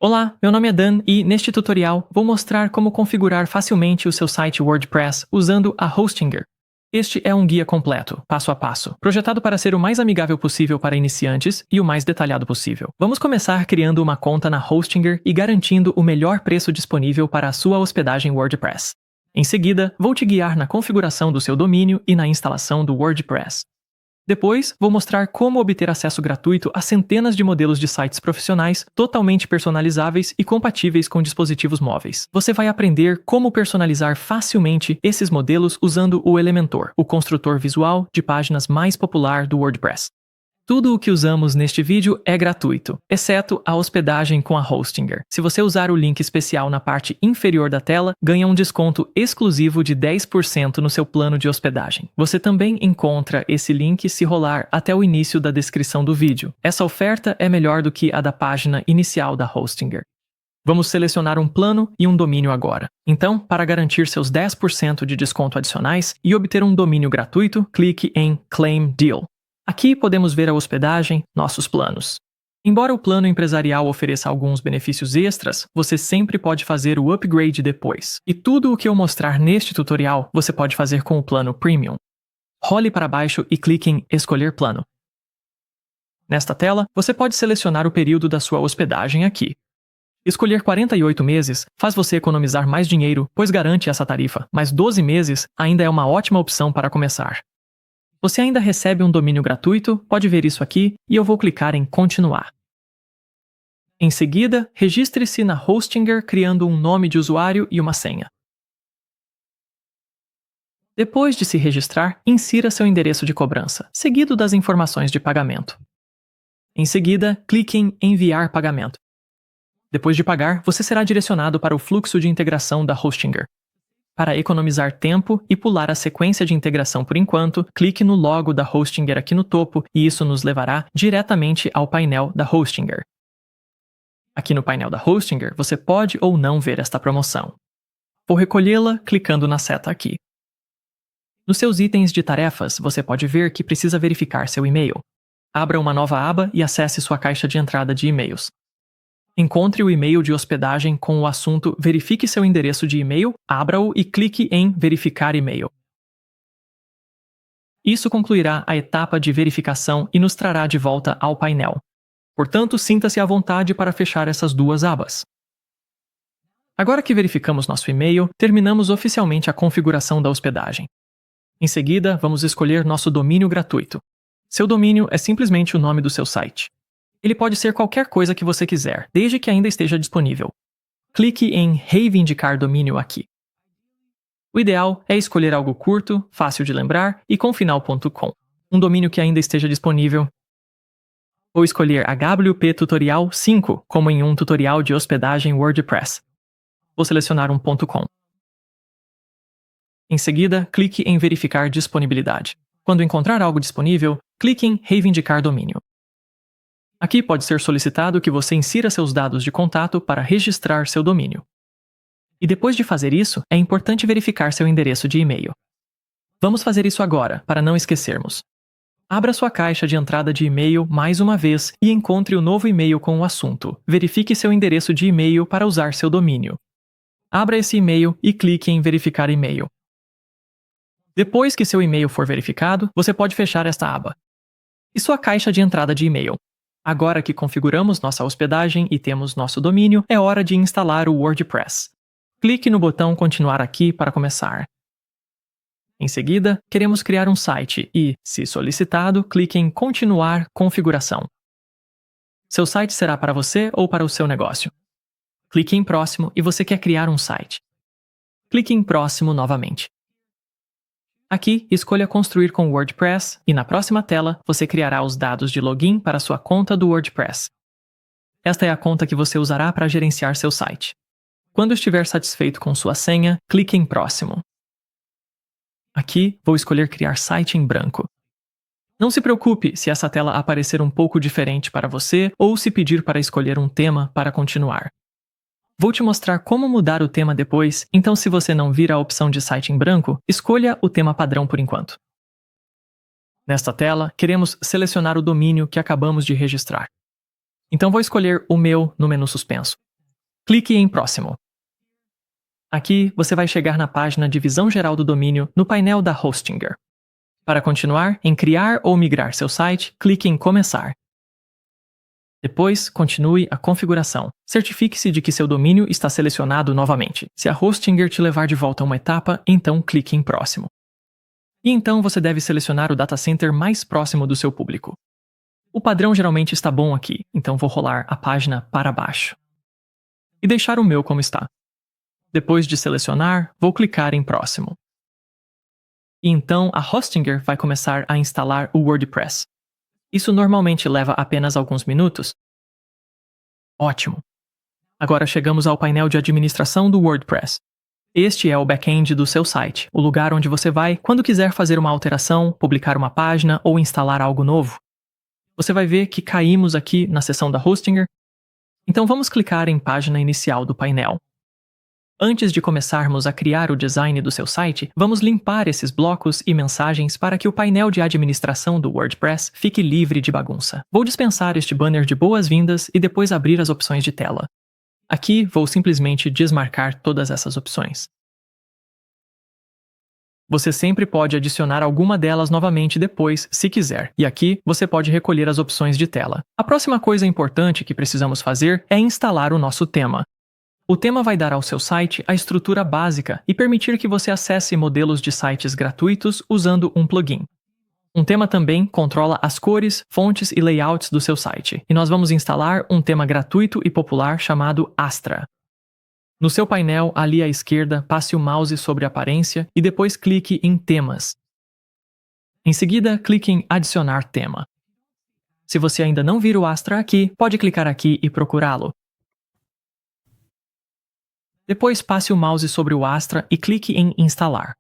Olá, meu nome é Dan e, neste tutorial, vou mostrar como configurar facilmente o seu site WordPress usando a Hostinger. Este é um guia completo, passo a passo, projetado para ser o mais amigável possível para iniciantes e o mais detalhado possível. Vamos começar criando uma conta na Hostinger e garantindo o melhor preço disponível para a sua hospedagem WordPress. Em seguida, vou te guiar na configuração do seu domínio e na instalação do WordPress. Depois, vou mostrar como obter acesso gratuito a centenas de modelos de sites profissionais totalmente personalizáveis e compatíveis com dispositivos móveis. Você vai aprender como personalizar facilmente esses modelos usando o Elementor, o construtor visual de páginas mais popular do WordPress. Tudo o que usamos neste vídeo é gratuito, exceto a hospedagem com a Hostinger. Se você usar o link especial na parte inferior da tela, ganha um desconto exclusivo de 10% no seu plano de hospedagem. Você também encontra esse link se rolar até o início da descrição do vídeo. Essa oferta é melhor do que a da página inicial da Hostinger. Vamos selecionar um plano e um domínio agora. Então, para garantir seus 10% de desconto adicionais e obter um domínio gratuito, clique em Claim Deal. Aqui podemos ver a hospedagem, nossos planos. Embora o plano empresarial ofereça alguns benefícios extras, você sempre pode fazer o upgrade depois. E tudo o que eu mostrar neste tutorial, você pode fazer com o plano Premium. Role para baixo e clique em Escolher plano. Nesta tela, você pode selecionar o período da sua hospedagem aqui. Escolher 48 meses faz você economizar mais dinheiro, pois garante essa tarifa, mas 12 meses ainda é uma ótima opção para começar. Você ainda recebe um domínio gratuito, pode ver isso aqui, e eu vou clicar em Continuar. Em seguida, registre-se na Hostinger criando um nome de usuário e uma senha. Depois de se registrar, insira seu endereço de cobrança, seguido das informações de pagamento. Em seguida, clique em Enviar pagamento. Depois de pagar, você será direcionado para o fluxo de integração da Hostinger. Para economizar tempo e pular a sequência de integração por enquanto, clique no logo da Hostinger aqui no topo e isso nos levará diretamente ao painel da Hostinger. Aqui no painel da Hostinger, você pode ou não ver esta promoção. Vou recolhê-la clicando na seta aqui. Nos seus itens de tarefas, você pode ver que precisa verificar seu e-mail. Abra uma nova aba e acesse sua caixa de entrada de e-mails. Encontre o e-mail de hospedagem com o assunto Verifique seu endereço de e-mail, abra-o e clique em Verificar e-mail. Isso concluirá a etapa de verificação e nos trará de volta ao painel. Portanto, sinta-se à vontade para fechar essas duas abas. Agora que verificamos nosso e-mail, terminamos oficialmente a configuração da hospedagem. Em seguida, vamos escolher nosso domínio gratuito. Seu domínio é simplesmente o nome do seu site. Ele pode ser qualquer coisa que você quiser, desde que ainda esteja disponível. Clique em Reivindicar domínio aqui. O ideal é escolher algo curto, fácil de lembrar e com final.com, um domínio que ainda esteja disponível. Ou escolher HWP Tutorial 5, como em um tutorial de hospedagem WordPress. Vou selecionar um .com. Em seguida, clique em Verificar disponibilidade. Quando encontrar algo disponível, clique em Reivindicar domínio. Aqui pode ser solicitado que você insira seus dados de contato para registrar seu domínio. E depois de fazer isso, é importante verificar seu endereço de e-mail. Vamos fazer isso agora, para não esquecermos. Abra sua caixa de entrada de e-mail mais uma vez e encontre o novo e-mail com o assunto. Verifique seu endereço de e-mail para usar seu domínio. Abra esse e-mail e clique em Verificar e-mail. Depois que seu e-mail for verificado, você pode fechar esta aba. E sua caixa de entrada de e-mail. Agora que configuramos nossa hospedagem e temos nosso domínio, é hora de instalar o WordPress. Clique no botão Continuar aqui para começar. Em seguida, queremos criar um site e, se solicitado, clique em Continuar configuração. Seu site será para você ou para o seu negócio. Clique em Próximo e você quer criar um site. Clique em Próximo novamente. Aqui, escolha Construir com WordPress e na próxima tela você criará os dados de login para sua conta do WordPress. Esta é a conta que você usará para gerenciar seu site. Quando estiver satisfeito com sua senha, clique em Próximo. Aqui, vou escolher Criar site em branco. Não se preocupe se essa tela aparecer um pouco diferente para você ou se pedir para escolher um tema para continuar. Vou te mostrar como mudar o tema depois, então se você não vir a opção de site em branco, escolha o tema padrão por enquanto. Nesta tela, queremos selecionar o domínio que acabamos de registrar. Então vou escolher o meu no menu suspenso. clique em Próximo. Aqui, você vai chegar na página de visão geral do domínio no painel da Hostinger. Para continuar, em Criar ou migrar seu site, clique em Começar. Depois, continue a configuração. Certifique-se de que seu domínio está selecionado novamente. Se a Hostinger te levar de volta a uma etapa, então clique em Próximo. E então você deve selecionar o data center mais próximo do seu público. O padrão geralmente está bom aqui, então vou rolar a página para baixo. E deixar o meu como está. Depois de selecionar, vou clicar em Próximo. E então a Hostinger vai começar a instalar o WordPress. Isso normalmente leva apenas alguns minutos. Ótimo! Agora chegamos ao painel de administração do WordPress. Este é o back-end do seu site, o lugar onde você vai quando quiser fazer uma alteração, publicar uma página ou instalar algo novo. Você vai ver que caímos aqui na seção da Hostinger. Então vamos clicar em Página Inicial do painel. Antes de começarmos a criar o design do seu site, vamos limpar esses blocos e mensagens para que o painel de administração do WordPress fique livre de bagunça. Vou dispensar este banner de boas-vindas e depois abrir as opções de tela. Aqui, vou simplesmente desmarcar todas essas opções. Você sempre pode adicionar alguma delas novamente depois, se quiser, e aqui você pode recolher as opções de tela. A próxima coisa importante que precisamos fazer é instalar o nosso tema. O tema vai dar ao seu site a estrutura básica e permitir que você acesse modelos de sites gratuitos usando um plugin. Um tema também controla as cores, fontes e layouts do seu site, e nós vamos instalar um tema gratuito e popular chamado Astra. No seu painel, ali à esquerda, passe o mouse sobre a aparência e depois clique em Temas. Em seguida, clique em Adicionar tema. Se você ainda não vir o Astra aqui, pode clicar aqui e procurá-lo. Depois passe o mouse sobre o Astra e clique em Instalar.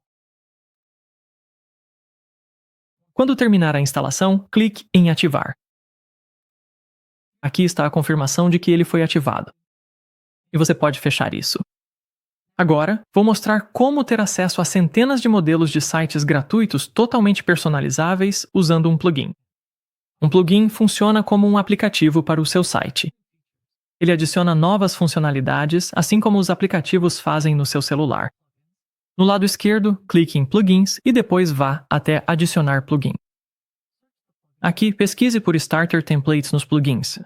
Quando terminar a instalação, clique em Ativar. Aqui está a confirmação de que ele foi ativado. E você pode fechar isso. Agora, vou mostrar como ter acesso a centenas de modelos de sites gratuitos totalmente personalizáveis usando um plugin. Um plugin funciona como um aplicativo para o seu site. Ele adiciona novas funcionalidades, assim como os aplicativos fazem no seu celular. No lado esquerdo, clique em Plugins e depois vá até Adicionar plugin. Aqui, pesquise por Starter Templates nos plugins.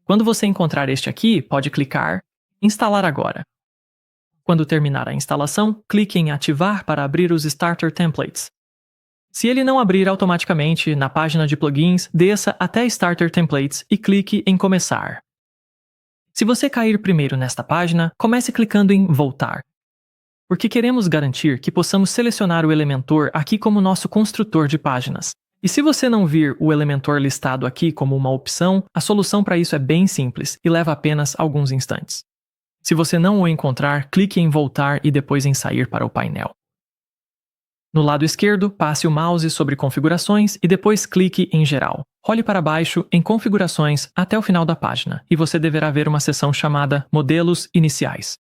Quando você encontrar este aqui, pode clicar Instalar agora. Quando terminar a instalação, clique em Ativar para abrir os Starter Templates. Se ele não abrir automaticamente na página de plugins, desça até Starter Templates e clique em Começar. Se você cair primeiro nesta página, comece clicando em Voltar. Porque queremos garantir que possamos selecionar o Elementor aqui como nosso construtor de páginas. E se você não vir o Elementor listado aqui como uma opção, a solução para isso é bem simples e leva apenas alguns instantes. Se você não o encontrar, clique em Voltar e depois em Sair para o painel. No lado esquerdo, passe o mouse sobre Configurações e depois clique em Geral. Role para baixo em Configurações até o final da página e você deverá ver uma seção chamada Modelos Iniciais.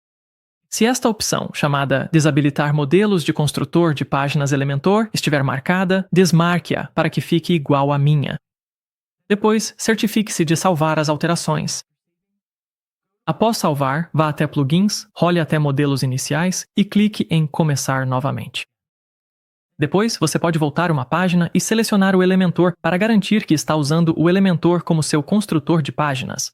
Se esta opção, chamada Desabilitar modelos de construtor de páginas Elementor, estiver marcada, desmarque-a para que fique igual à minha. Depois, certifique-se de salvar as alterações. Após salvar, vá até Plugins, role até Modelos Iniciais e clique em Começar novamente. Depois, você pode voltar uma página e selecionar o Elementor para garantir que está usando o Elementor como seu construtor de páginas.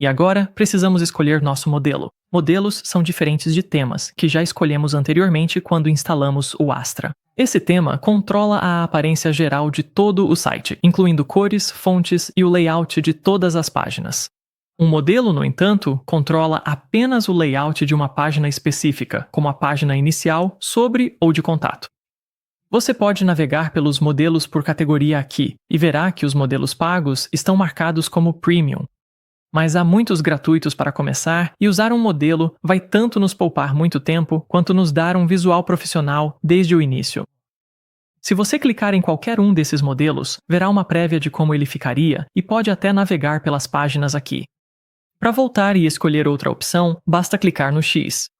E agora, precisamos escolher nosso modelo. Modelos são diferentes de temas, que já escolhemos anteriormente quando instalamos o Astra. Esse tema controla a aparência geral de todo o site, incluindo cores, fontes e o layout de todas as páginas. Um modelo, no entanto, controla apenas o layout de uma página específica, como a página inicial, sobre ou de contato. Você pode navegar pelos modelos por categoria aqui e verá que os modelos pagos estão marcados como Premium. Mas há muitos gratuitos para começar e usar um modelo vai tanto nos poupar muito tempo quanto nos dar um visual profissional desde o início. Se você clicar em qualquer um desses modelos, verá uma prévia de como ele ficaria e pode até navegar pelas páginas aqui. Para voltar e escolher outra opção, basta clicar no X.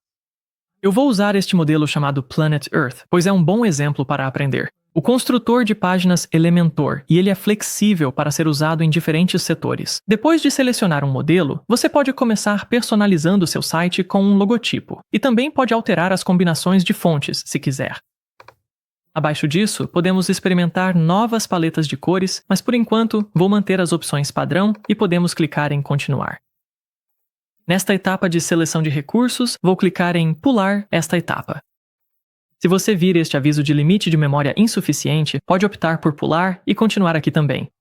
Eu vou usar este modelo chamado Planet Earth, pois é um bom exemplo para aprender. O construtor de páginas Elementor, e ele é flexível para ser usado em diferentes setores. Depois de selecionar um modelo, você pode começar personalizando seu site com um logotipo, e também pode alterar as combinações de fontes, se quiser. Abaixo disso, podemos experimentar novas paletas de cores, mas por enquanto vou manter as opções padrão e podemos clicar em continuar. Nesta etapa de seleção de recursos, vou clicar em pular esta etapa. Se você vir este aviso de limite de memória insuficiente, pode optar por pular e continuar aqui também.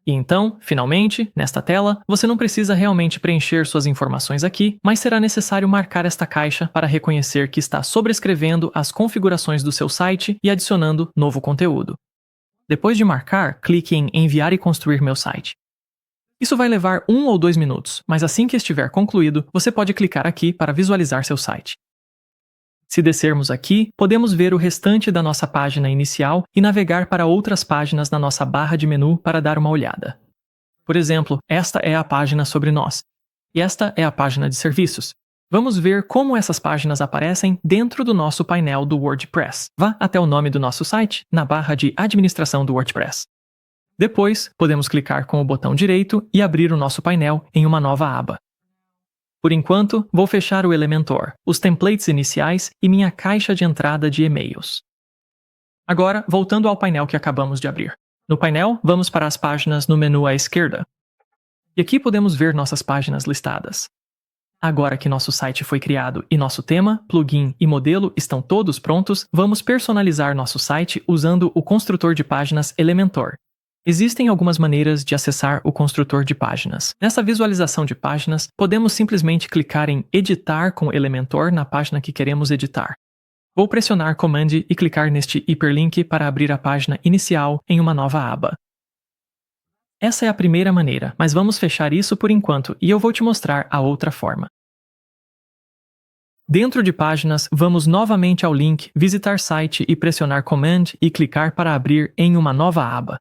E então, finalmente, nesta tela, você não precisa realmente preencher suas informações aqui, mas será necessário marcar esta caixa para reconhecer que está sobrescrevendo as configurações do seu site e adicionando novo conteúdo. Depois de marcar, clique em Enviar e construir meu site. Isso vai levar 1 ou 2 minutos, mas assim que estiver concluído, você pode clicar aqui para visualizar seu site. Se descermos aqui, podemos ver o restante da nossa página inicial e navegar para outras páginas na nossa barra de menu para dar uma olhada. Por exemplo, esta é a página sobre nós. E esta é a página de serviços. Vamos ver como essas páginas aparecem dentro do nosso painel do WordPress. Vá até o nome do nosso site na barra de administração do WordPress. Depois, podemos clicar com o botão direito e abrir o nosso painel em uma nova aba. Por enquanto, vou fechar o Elementor, os templates iniciais e minha caixa de entrada de e-mails. Agora, voltando ao painel que acabamos de abrir. No painel, vamos para as páginas no menu à esquerda. E aqui podemos ver nossas páginas listadas. Agora que nosso site foi criado e nosso tema, plugin e modelo estão todos prontos, vamos personalizar nosso site usando o construtor de páginas Elementor. Existem algumas maneiras de acessar o construtor de páginas. Nessa visualização de páginas, podemos simplesmente clicar em Editar com Elementor na página que queremos editar. Vou pressionar Command e clicar neste hiperlink para abrir a página inicial em uma nova aba. Essa é a primeira maneira, mas vamos fechar isso por enquanto e eu vou te mostrar a outra forma. Dentro de páginas, vamos novamente ao link Visitar Site e pressionar Command e clicar para abrir em uma nova aba.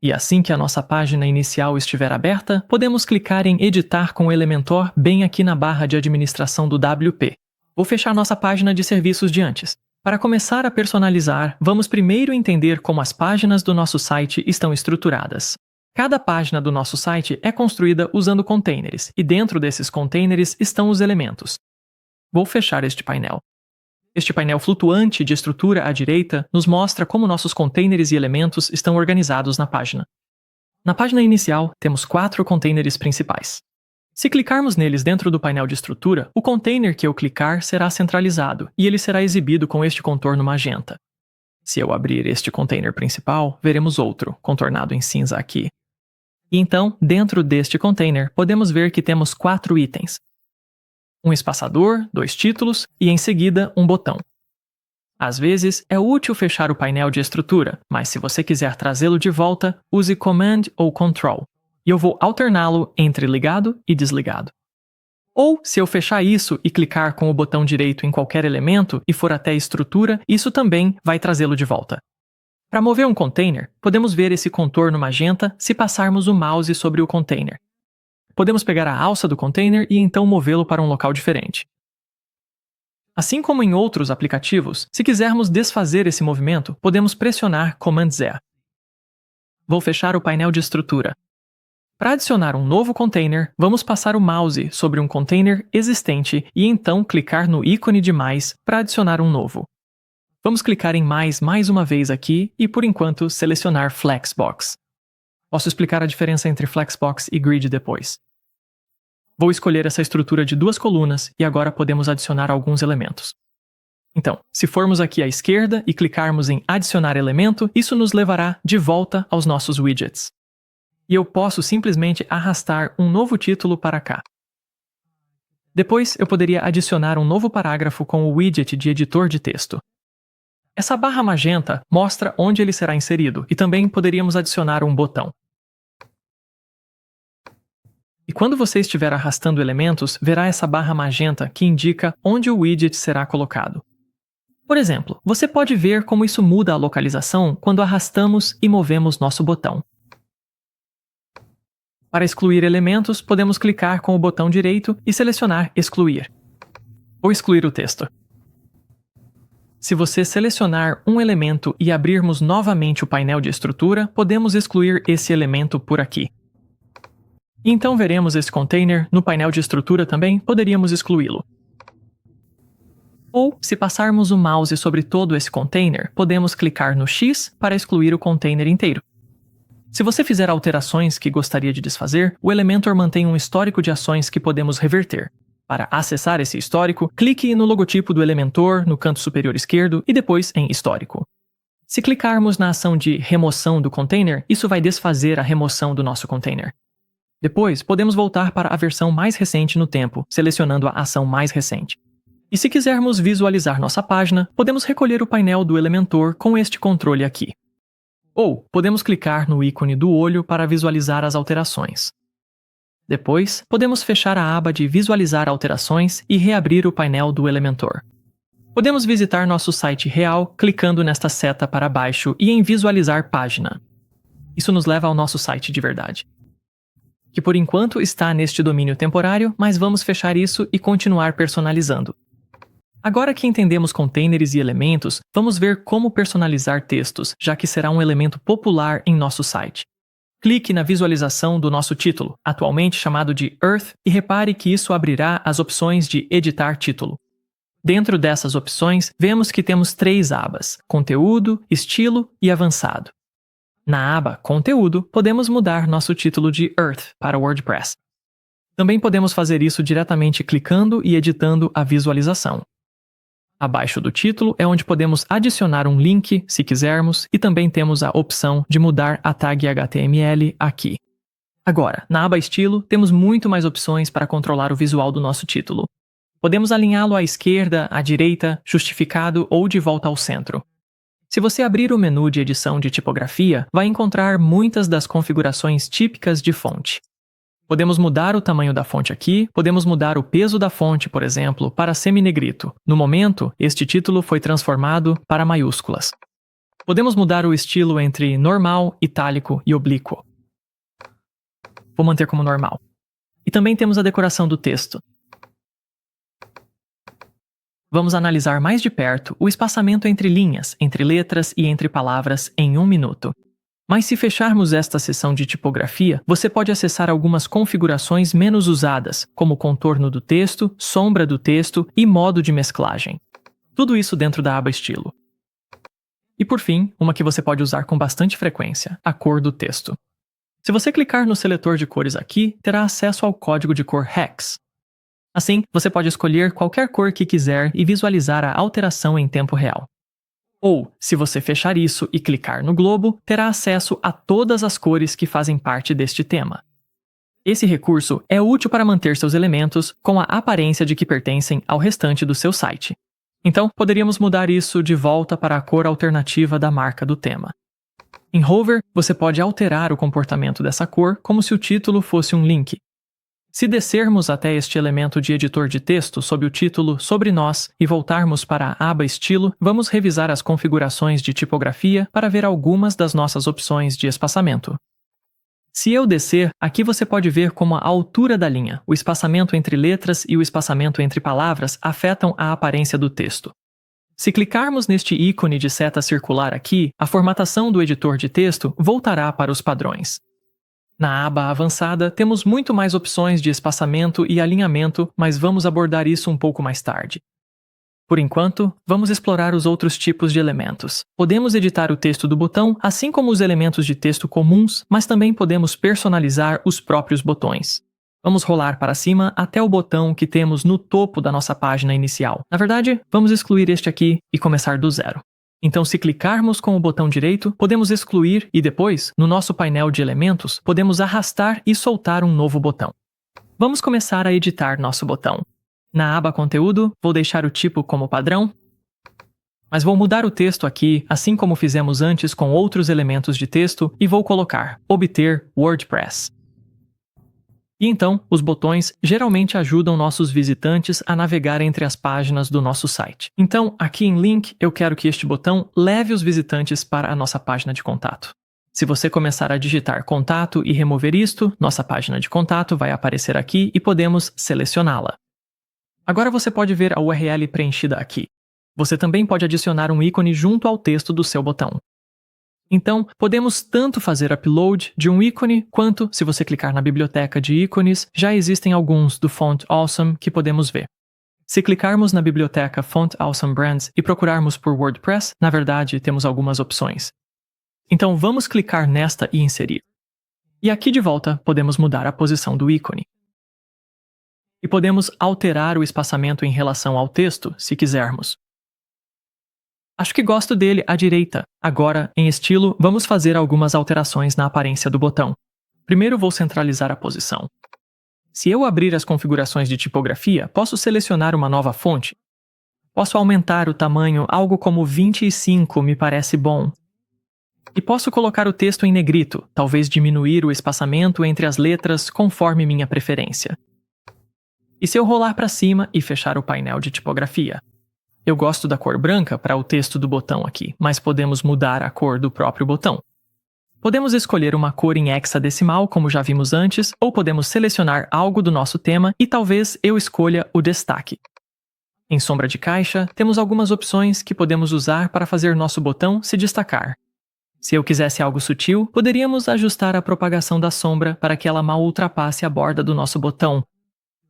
E assim que a nossa página inicial estiver aberta, podemos clicar em Editar com o Elementor bem aqui na barra de administração do WP. Vou fechar nossa página de serviços de antes. Para começar a personalizar, vamos primeiro entender como as páginas do nosso site estão estruturadas. Cada página do nosso site é construída usando containers, e dentro desses containers estão os elementos. Vou fechar este painel. Este painel flutuante de estrutura à direita nos mostra como nossos containers e elementos estão organizados na página. Na página inicial, temos 4 containers principais. Se clicarmos neles dentro do painel de estrutura, o container que eu clicar será centralizado e ele será exibido com este contorno magenta. Se eu abrir este container principal, veremos outro, contornado em cinza aqui. E então, dentro deste container, podemos ver que temos 4 itens. Um espaçador, 2 títulos e, em seguida, um botão. Às vezes, é útil fechar o painel de estrutura, mas se você quiser trazê-lo de volta, use Command ou Ctrl, e eu vou alterná-lo entre ligado e desligado. Ou, se eu fechar isso e clicar com o botão direito em qualquer elemento e for até a estrutura, isso também vai trazê-lo de volta. Para mover um container, podemos ver esse contorno magenta se passarmos o mouse sobre o container. Podemos pegar a alça do container e então movê-lo para um local diferente. Assim como em outros aplicativos, se quisermos desfazer esse movimento, podemos pressionar Command Z. Vou fechar o painel de estrutura. Para adicionar um novo container, vamos passar o mouse sobre um container existente e então clicar no ícone de mais para adicionar um novo. Vamos clicar em mais uma vez aqui e, por enquanto, selecionar Flexbox. Posso explicar a diferença entre Flexbox e Grid depois. Vou escolher essa estrutura de 2 colunas e agora podemos adicionar alguns elementos. Então, se formos aqui à esquerda e clicarmos em Adicionar elemento, isso nos levará de volta aos nossos widgets. E eu posso simplesmente arrastar um novo título para cá. Depois, eu poderia adicionar um novo parágrafo com o widget de editor de texto. Essa barra magenta mostra onde ele será inserido e também poderíamos adicionar um botão. E quando você estiver arrastando elementos, verá essa barra magenta que indica onde o widget será colocado. Por exemplo, você pode ver como isso muda a localização quando arrastamos e movemos nosso botão. Para excluir elementos, podemos clicar com o botão direito e selecionar Excluir. Vou excluir o texto. Se você selecionar um elemento e abrirmos novamente o painel de estrutura, podemos excluir esse elemento por aqui. Então veremos esse container no painel de estrutura também, poderíamos excluí-lo. Ou, se passarmos o mouse sobre todo esse container, podemos clicar no X para excluir o container inteiro. Se você fizer alterações que gostaria de desfazer, o Elementor mantém um histórico de ações que podemos reverter. Para acessar esse histórico, clique no logotipo do Elementor no canto superior esquerdo e depois em Histórico. Se clicarmos na ação de remoção do container, isso vai desfazer a remoção do nosso container. Depois, podemos voltar para a versão mais recente no tempo, selecionando a ação mais recente. E se quisermos visualizar nossa página, podemos recolher o painel do Elementor com este controle aqui. Ou, podemos clicar no ícone do olho para visualizar as alterações. Depois, podemos fechar a aba de Visualizar alterações e reabrir o painel do Elementor. Podemos visitar nosso site real clicando nesta seta para baixo e em Visualizar página. Isso nos leva ao nosso site de verdade, que por enquanto está neste domínio temporário, mas vamos fechar isso e continuar personalizando. Agora que entendemos containers e elementos, vamos ver como personalizar textos, já que será um elemento popular em nosso site. Clique na visualização do nosso título, atualmente chamado de Earth, e repare que isso abrirá as opções de Editar Título. Dentro dessas opções, vemos que temos 3 abas: Conteúdo, Estilo e Avançado. Na aba Conteúdo, podemos mudar nosso título de Earth para WordPress. Também podemos fazer isso diretamente clicando e editando a visualização. Abaixo do título é onde podemos adicionar um link, se quisermos, e também temos a opção de mudar a tag HTML aqui. Agora, na aba Estilo, temos muito mais opções para controlar o visual do nosso título. Podemos alinhá-lo à esquerda, à direita, justificado ou de volta ao centro. Se você abrir o menu de edição de tipografia, vai encontrar muitas das configurações típicas de fonte. Podemos mudar o tamanho da fonte aqui, podemos mudar o peso da fonte, por exemplo, para seminegrito. No momento, este título foi transformado para maiúsculas. Podemos mudar o estilo entre normal, itálico e oblíquo. Vou manter como normal. E também temos a decoração do texto. Vamos analisar mais de perto o espaçamento entre linhas, entre letras e entre palavras em 1 minuto. Mas se fecharmos esta seção de tipografia, você pode acessar algumas configurações menos usadas, como contorno do texto, sombra do texto e modo de mesclagem. Tudo isso dentro da aba Estilo. E por fim, uma que você pode usar com bastante frequência, a cor do texto. Se você clicar no seletor de cores aqui, terá acesso ao código de cor Hex. Assim, você pode escolher qualquer cor que quiser e visualizar a alteração em tempo real. Ou, se você fechar isso e clicar no globo, terá acesso a todas as cores que fazem parte deste tema. Esse recurso é útil para manter seus elementos com a aparência de que pertencem ao restante do seu site. Então, poderíamos mudar isso de volta para a cor alternativa da marca do tema. Em Hover, você pode alterar o comportamento dessa cor como se o título fosse um link. Se descermos até este elemento de editor de texto sob o título Sobre Nós e voltarmos para a aba Estilo, vamos revisar as configurações de tipografia para ver algumas das nossas opções de espaçamento. Se eu descer, aqui você pode ver como a altura da linha, o espaçamento entre letras e o espaçamento entre palavras afetam a aparência do texto. Se clicarmos neste ícone de seta circular aqui, a formatação do editor de texto voltará para os padrões. Na aba avançada, temos muito mais opções de espaçamento e alinhamento, mas vamos abordar isso um pouco mais tarde. Por enquanto, vamos explorar os outros tipos de elementos. Podemos editar o texto do botão, assim como os elementos de texto comuns, mas também podemos personalizar os próprios botões. Vamos rolar para cima até o botão que temos no topo da nossa página inicial. Na verdade, vamos excluir este aqui e começar do zero. Então, se clicarmos com o botão direito, podemos excluir e depois, no nosso painel de elementos, podemos arrastar e soltar um novo botão. Vamos começar a editar nosso botão. Na aba Conteúdo, vou deixar o tipo como padrão, mas vou mudar o texto aqui, assim como fizemos antes com outros elementos de texto, e vou colocar Obter WordPress. E então, os botões geralmente ajudam nossos visitantes a navegar entre as páginas do nosso site. Então, aqui em Link, eu quero que este botão leve os visitantes para a nossa página de contato. Se você começar a digitar contato e remover isto, nossa página de contato vai aparecer aqui e podemos selecioná-la. Agora você pode ver a URL preenchida aqui. Você também pode adicionar um ícone junto ao texto do seu botão. Então, podemos tanto fazer upload de um ícone, quanto, se você clicar na biblioteca de ícones, já existem alguns do Font Awesome que podemos ver. Se clicarmos na biblioteca Font Awesome Brands e procurarmos por WordPress, na verdade, temos algumas opções. Então, vamos clicar nesta e inserir. E aqui de volta, podemos mudar a posição do ícone. E podemos alterar o espaçamento em relação ao texto, se quisermos. Acho que gosto dele à direita. Agora, em estilo, vamos fazer algumas alterações na aparência do botão. Primeiro vou centralizar a posição. Se eu abrir as configurações de tipografia, posso selecionar uma nova fonte. Posso aumentar o tamanho, algo como 25 me parece bom. E posso colocar o texto em negrito, talvez diminuir o espaçamento entre as letras conforme minha preferência. E se eu rolar para cima e fechar o painel de tipografia? Eu gosto da cor branca para o texto do botão aqui, mas podemos mudar a cor do próprio botão. Podemos escolher uma cor em hexadecimal, como já vimos antes, ou podemos selecionar algo do nosso tema e talvez eu escolha o destaque. Em sombra de caixa, temos algumas opções que podemos usar para fazer nosso botão se destacar. Se eu quisesse algo sutil, poderíamos ajustar a propagação da sombra para que ela mal ultrapasse a borda do nosso botão.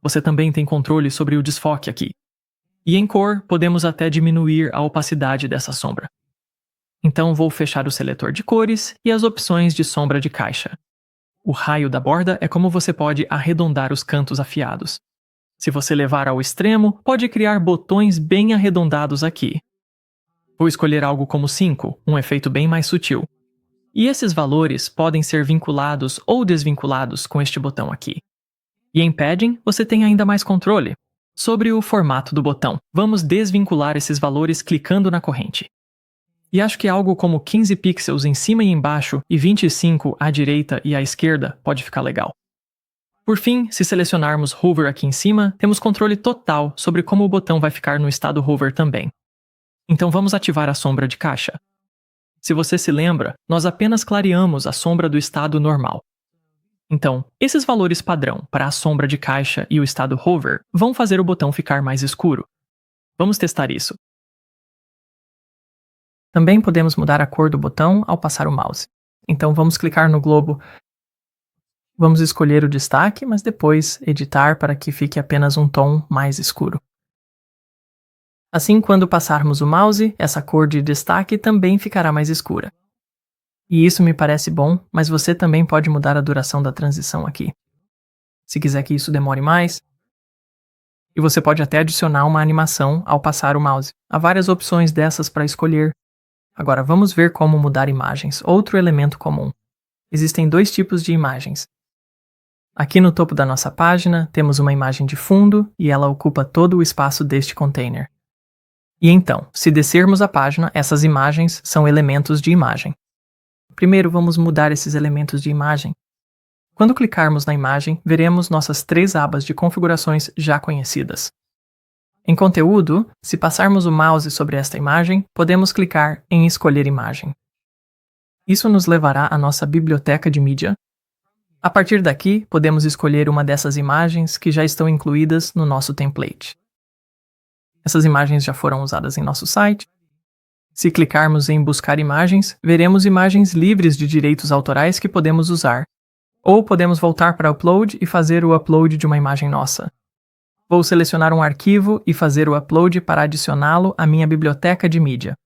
Você também tem controle sobre o desfoque aqui. E em cor, podemos até diminuir a opacidade dessa sombra. Então vou fechar o seletor de cores e as opções de sombra de caixa. O raio da borda é como você pode arredondar os cantos afiados. Se você levar ao extremo, pode criar botões bem arredondados aqui. Vou escolher algo como 5, um efeito bem mais sutil. E esses valores podem ser vinculados ou desvinculados com este botão aqui. E em Padding, você tem ainda mais controle. Sobre o formato do botão, vamos desvincular esses valores clicando na corrente. E acho que algo como 15 pixels em cima e embaixo e 25 à direita e à esquerda pode ficar legal. Por fim, se selecionarmos Hover aqui em cima, temos controle total sobre como o botão vai ficar no estado Hover também. Então vamos ativar a sombra de caixa. Se você se lembra, nós apenas clareamos a sombra do estado normal. Então, esses valores padrão para a sombra de caixa e o estado Hover vão fazer o botão ficar mais escuro. Vamos testar isso. Também podemos mudar a cor do botão ao passar o mouse. Então vamos clicar no globo. Vamos escolher o destaque, mas depois editar para que fique apenas um tom mais escuro. Assim, quando passarmos o mouse, essa cor de destaque também ficará mais escura. E isso me parece bom, mas você também pode mudar a duração da transição aqui. Se quiser que isso demore mais. E você pode até adicionar uma animação ao passar o mouse. Há várias opções dessas para escolher. Agora vamos ver como mudar imagens, outro elemento comum. Existem dois tipos de imagens. Aqui no topo da nossa página, temos uma imagem de fundo e ela ocupa todo o espaço deste container. E então, se descermos a página, essas imagens são elementos de imagem. Primeiro, vamos mudar esses elementos de imagem. Quando clicarmos na imagem, veremos nossas 3 abas de configurações já conhecidas. Em Conteúdo, se passarmos o mouse sobre esta imagem, podemos clicar em Escolher imagem. Isso nos levará à nossa biblioteca de mídia. A partir daqui, podemos escolher uma dessas imagens que já estão incluídas no nosso template. Essas imagens já foram usadas em nosso site. Se clicarmos em Buscar imagens, veremos imagens livres de direitos autorais que podemos usar. Ou podemos voltar para Upload e fazer o upload de uma imagem nossa. Vou selecionar um arquivo e fazer o upload para adicioná-lo à minha biblioteca de mídia.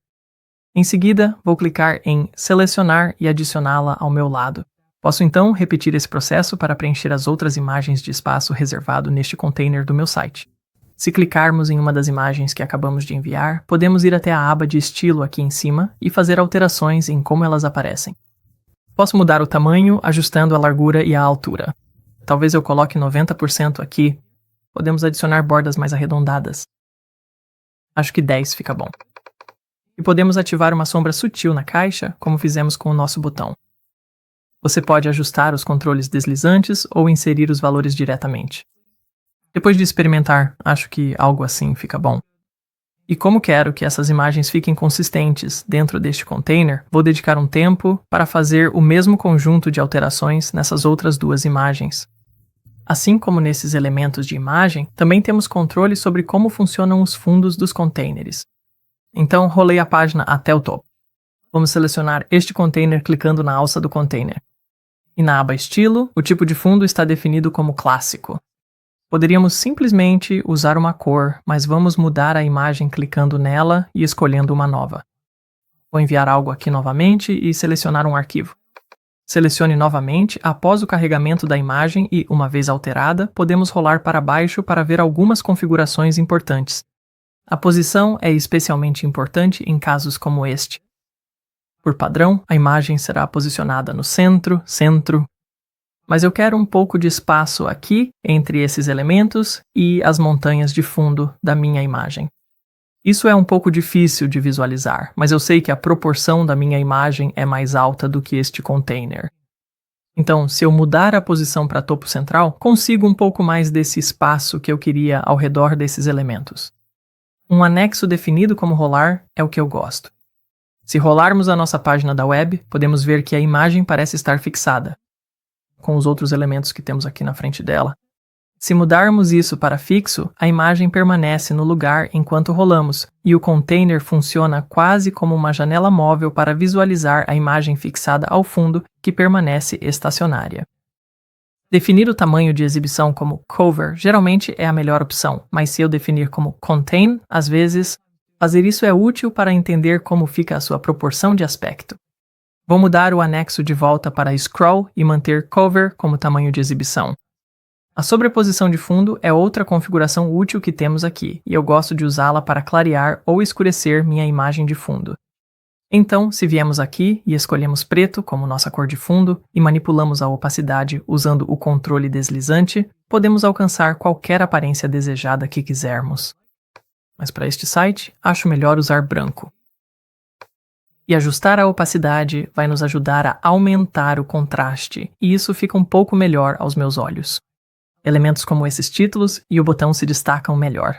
Em seguida, vou clicar em Selecionar e adicioná-la ao meu lado. Posso então repetir esse processo para preencher as outras imagens de espaço reservado neste container do meu site. Se clicarmos em uma das imagens que acabamos de enviar, podemos ir até a aba de estilo aqui em cima e fazer alterações em como elas aparecem. Posso mudar o tamanho ajustando a largura e a altura. Talvez eu coloque 90% aqui. Podemos adicionar bordas mais arredondadas. Acho que 10 fica bom. E podemos ativar uma sombra sutil na caixa, como fizemos com o nosso botão. Você pode ajustar os controles deslizantes ou inserir os valores diretamente. Depois de experimentar, acho que algo assim fica bom. E como quero que essas imagens fiquem consistentes dentro deste container, vou dedicar um tempo para fazer o mesmo conjunto de alterações nessas outras 2 imagens. Assim como nesses elementos de imagem, também temos controle sobre como funcionam os fundos dos containers. Então, rolei a página até o topo. Vamos selecionar este container clicando na alça do container. E na aba Estilo, o tipo de fundo está definido como clássico. Poderíamos simplesmente usar uma cor, mas vamos mudar a imagem clicando nela e escolhendo uma nova. Vou enviar algo aqui novamente e selecionar um arquivo. Selecione novamente após o carregamento da imagem e, uma vez alterada, podemos rolar para baixo para ver algumas configurações importantes. A posição é especialmente importante em casos como este. Por padrão, a imagem será posicionada no centro, mas eu quero um pouco de espaço aqui entre esses elementos e as montanhas de fundo da minha imagem. Isso é um pouco difícil de visualizar, mas eu sei que a proporção da minha imagem é mais alta do que este container. Então, se eu mudar a posição para topo central, consigo um pouco mais desse espaço que eu queria ao redor desses elementos. Um anexo definido como rolar é o que eu gosto. Se rolarmos a nossa página da web, podemos ver que a imagem parece estar fixada, com os outros elementos que temos aqui na frente dela. Se mudarmos isso para fixo, a imagem permanece no lugar enquanto rolamos, e o container funciona quase como uma janela móvel para visualizar a imagem fixada ao fundo que permanece estacionária. Definir o tamanho de exibição como cover geralmente é a melhor opção, mas se eu definir como contain, às vezes, fazer isso é útil para entender como fica a sua proporção de aspecto. Vou mudar o anexo de volta para scroll e manter cover como tamanho de exibição. A sobreposição de fundo é outra configuração útil que temos aqui, e eu gosto de usá-la para clarear ou escurecer minha imagem de fundo. Então, se viemos aqui e escolhemos preto como nossa cor de fundo e manipulamos a opacidade usando o controle deslizante, podemos alcançar qualquer aparência desejada que quisermos. Mas para este site, acho melhor usar branco. E ajustar a opacidade vai nos ajudar a aumentar o contraste, e isso fica um pouco melhor aos meus olhos. Elementos como esses títulos e o botão se destacam melhor.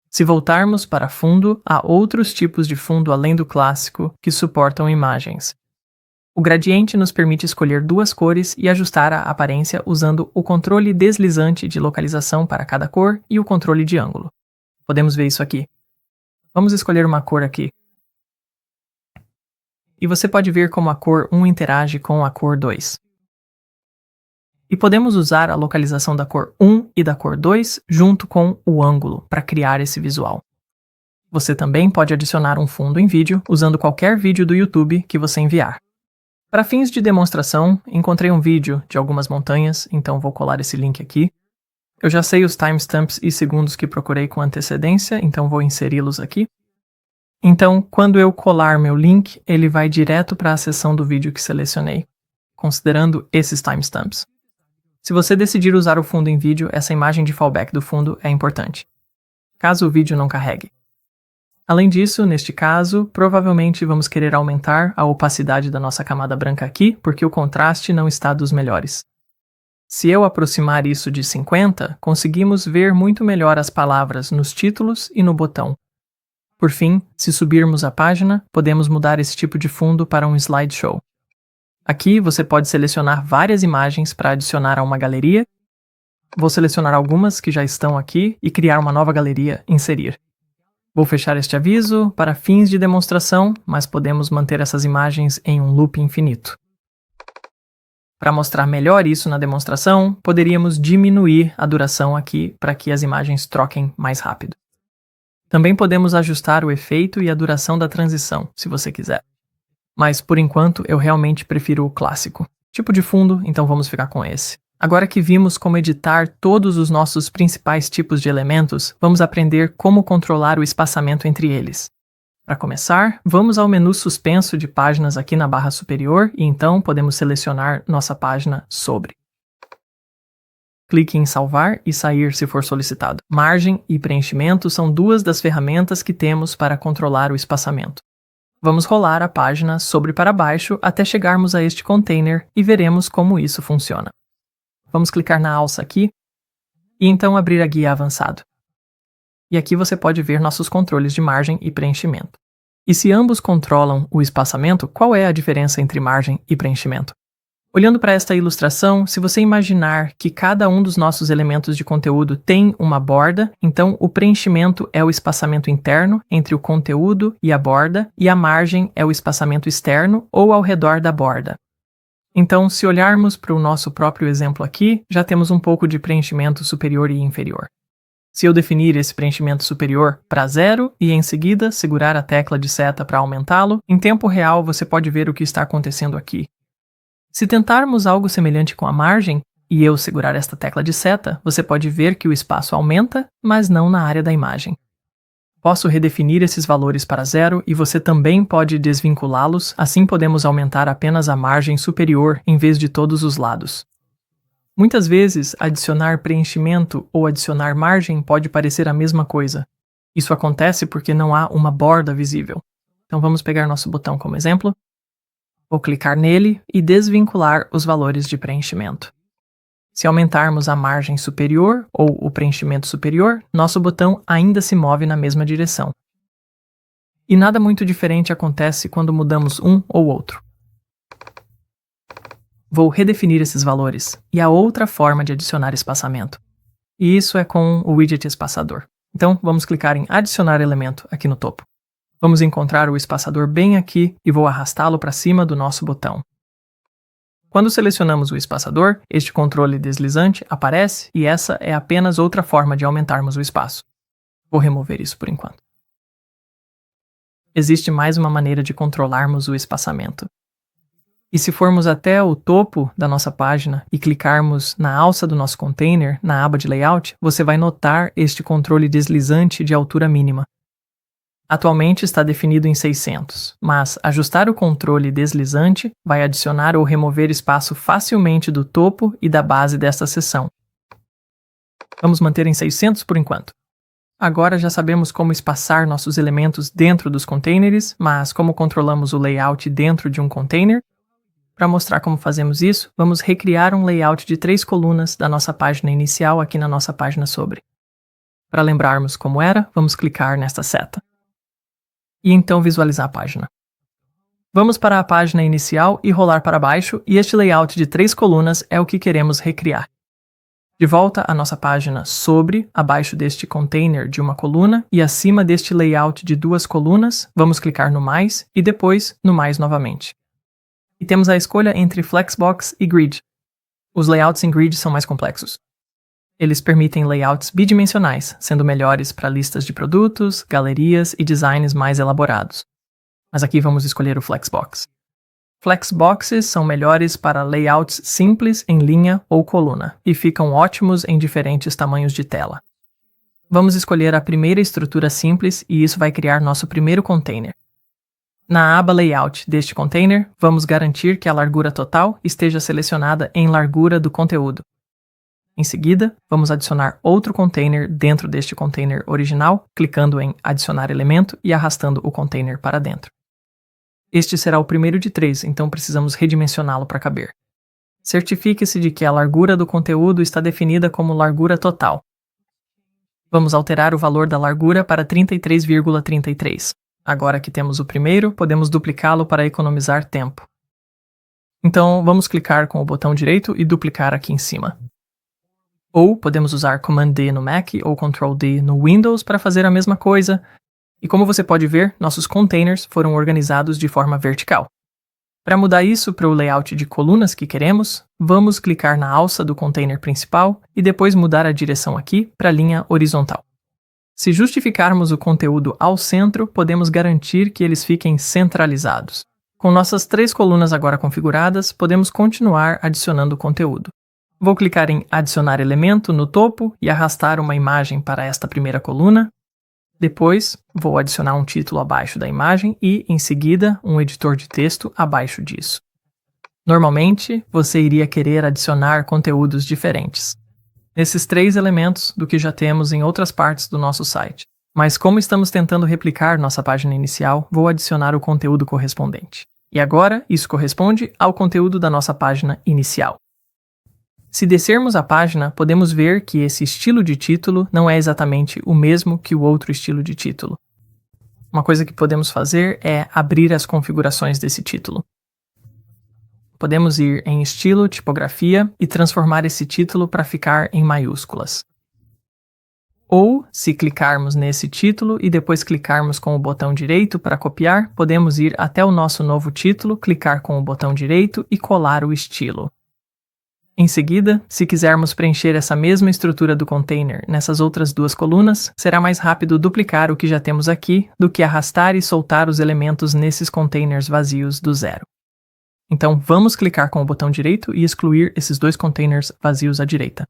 Se voltarmos para fundo, há outros tipos de fundo além do clássico que suportam imagens. O gradiente nos permite escolher duas cores e ajustar a aparência usando o controle deslizante de localização para cada cor e o controle de ângulo. Podemos ver isso aqui. Vamos escolher uma cor aqui. E você pode ver como a cor 1 interage com a cor 2. E podemos usar a localização da cor 1 e da cor 2 junto com o ângulo para criar esse visual. Você também pode adicionar um fundo em vídeo usando qualquer vídeo do YouTube que você enviar. Para fins de demonstração, encontrei um vídeo de algumas montanhas, então vou colar esse link aqui. Eu já sei os timestamps e segundos que procurei com antecedência, então vou inseri-los aqui. Então, quando eu colar meu link, ele vai direto para a seção do vídeo que selecionei, considerando esses timestamps. Se você decidir usar o fundo em vídeo, essa imagem de fallback do fundo é importante, caso o vídeo não carregue. Além disso, neste caso, provavelmente vamos querer aumentar a opacidade da nossa camada branca aqui, porque o contraste não está dos melhores. Se eu aproximar isso de 50, conseguimos ver muito melhor as palavras nos títulos e no botão. Por fim, se subirmos a página, podemos mudar esse tipo de fundo para um slideshow. Aqui você pode selecionar várias imagens para adicionar a uma galeria. Vou selecionar algumas que já estão aqui e criar uma nova galeria, inserir. Vou fechar este aviso para fins de demonstração, mas podemos manter essas imagens em um loop infinito. Para mostrar melhor isso na demonstração, poderíamos diminuir a duração aqui para que as imagens troquem mais rápido. Também podemos ajustar o efeito e a duração da transição, se você quiser. Mas, por enquanto, eu realmente prefiro o clássico. Tipo de fundo, então vamos ficar com esse. Agora que vimos como editar todos os nossos principais tipos de elementos, vamos aprender como controlar o espaçamento entre eles. Para começar, vamos ao menu suspenso de páginas aqui na barra superior e então podemos selecionar nossa página sobre. Clique em salvar e sair se for solicitado. Margem e preenchimento são duas das ferramentas que temos para controlar o espaçamento. Vamos rolar a página sobre para baixo até chegarmos a este container e veremos como isso funciona. Vamos clicar na alça aqui e então abrir a guia avançado. E aqui você pode ver nossos controles de margem e preenchimento. E se ambos controlam o espaçamento, qual é a diferença entre margem e preenchimento? Olhando para esta ilustração, se você imaginar que cada um dos nossos elementos de conteúdo tem uma borda, então o preenchimento é o espaçamento interno entre o conteúdo e a borda, e a margem é o espaçamento externo ou ao redor da borda. Então, se olharmos para o nosso próprio exemplo aqui, já temos um pouco de preenchimento superior e inferior. Se eu definir esse preenchimento superior para 0 e em seguida segurar a tecla de seta para aumentá-lo, em tempo real você pode ver o que está acontecendo aqui. Se tentarmos algo semelhante com a margem, e eu segurar esta tecla de seta, você pode ver que o espaço aumenta, mas não na área da imagem. Posso redefinir esses valores para 0 e você também pode desvinculá-los, assim podemos aumentar apenas a margem superior em vez de todos os lados. Muitas vezes, adicionar preenchimento ou adicionar margem pode parecer a mesma coisa. Isso acontece porque não há uma borda visível. Então vamos pegar nosso botão como exemplo. Vou clicar nele e desvincular os valores de preenchimento. Se aumentarmos a margem superior ou o preenchimento superior, nosso botão ainda se move na mesma direção. E nada muito diferente acontece quando mudamos um ou outro. Vou redefinir esses valores, e há outra forma de adicionar espaçamento. E isso é com o widget espaçador. Então, vamos clicar em adicionar elemento aqui no topo. Vamos encontrar o espaçador bem aqui e vou arrastá-lo para cima do nosso botão. Quando selecionamos o espaçador, este controle deslizante aparece e essa é apenas outra forma de aumentarmos o espaço. Vou remover isso por enquanto. Existe mais uma maneira de controlarmos o espaçamento. E se formos até o topo da nossa página e clicarmos na alça do nosso container, na aba de Layout, você vai notar este controle deslizante de altura mínima. Atualmente está definido em 600, mas ajustar o controle deslizante vai adicionar ou remover espaço facilmente do topo e da base desta seção. Vamos manter em 600 por enquanto. Agora já sabemos como espaçar nossos elementos dentro dos containers, mas como controlamos o layout dentro de um container? Para mostrar como fazemos isso, vamos recriar um layout de 3 colunas da nossa página inicial aqui na nossa página sobre. Para lembrarmos como era, vamos clicar nesta seta. E então visualizar a página. Vamos para a página inicial e rolar para baixo, e este layout de 3 colunas é o que queremos recriar. De volta à nossa página sobre, abaixo deste container de uma coluna e acima deste layout de 2 colunas, vamos clicar no mais e depois no mais novamente. E temos a escolha entre Flexbox e Grid. Os layouts em Grid são mais complexos. Eles permitem layouts bidimensionais, sendo melhores para listas de produtos, galerias e designs mais elaborados. Mas aqui vamos escolher o Flexbox. Flexboxes são melhores para layouts simples em linha ou coluna, e ficam ótimos em diferentes tamanhos de tela. Vamos escolher a primeira estrutura simples e isso vai criar nosso primeiro container. Na aba Layout deste container, vamos garantir que a largura total esteja selecionada em largura do conteúdo. Em seguida, vamos adicionar outro container dentro deste container original, clicando em Adicionar elemento e arrastando o container para dentro. Este será o primeiro de 3, então precisamos redimensioná-lo para caber. Certifique-se de que a largura do conteúdo está definida como largura total. Vamos alterar o valor da largura para 33,33. Agora que temos o primeiro, podemos duplicá-lo para economizar tempo. Então, vamos clicar com o botão direito e duplicar aqui em cima. Ou podemos usar Command D no Mac ou Ctrl D no Windows para fazer a mesma coisa. E como você pode ver, nossos containers foram organizados de forma vertical. Para mudar isso para o layout de colunas que queremos, vamos clicar na alça do container principal e depois mudar a direção aqui para a linha horizontal. Se justificarmos o conteúdo ao centro, podemos garantir que eles fiquem centralizados. Com nossas 3 colunas agora configuradas, podemos continuar adicionando conteúdo. Vou clicar em Adicionar elemento no topo e arrastar uma imagem para esta primeira coluna. Depois, vou adicionar um título abaixo da imagem e, em seguida, um editor de texto abaixo disso. Normalmente, você iria querer adicionar conteúdos diferentes nesses 3 elementos do que já temos em outras partes do nosso site. Mas como estamos tentando replicar nossa página inicial, vou adicionar o conteúdo correspondente. E agora, isso corresponde ao conteúdo da nossa página inicial. Se descermos a página, podemos ver que esse estilo de título não é exatamente o mesmo que o outro estilo de título. Uma coisa que podemos fazer é abrir as configurações desse título. podemos ir em Estilo, Tipografia e transformar esse título para ficar em maiúsculas. Ou, se clicarmos nesse título e depois clicarmos com o botão direito para copiar, podemos ir até o nosso novo título, clicar com o botão direito e colar o estilo. Em seguida, se quisermos preencher essa mesma estrutura do container nessas outras duas colunas, será mais rápido duplicar o que já temos aqui do que arrastar e soltar os elementos nesses containers vazios do zero. Então, vamos clicar com o botão direito e excluir esses dois containers vazios à direita.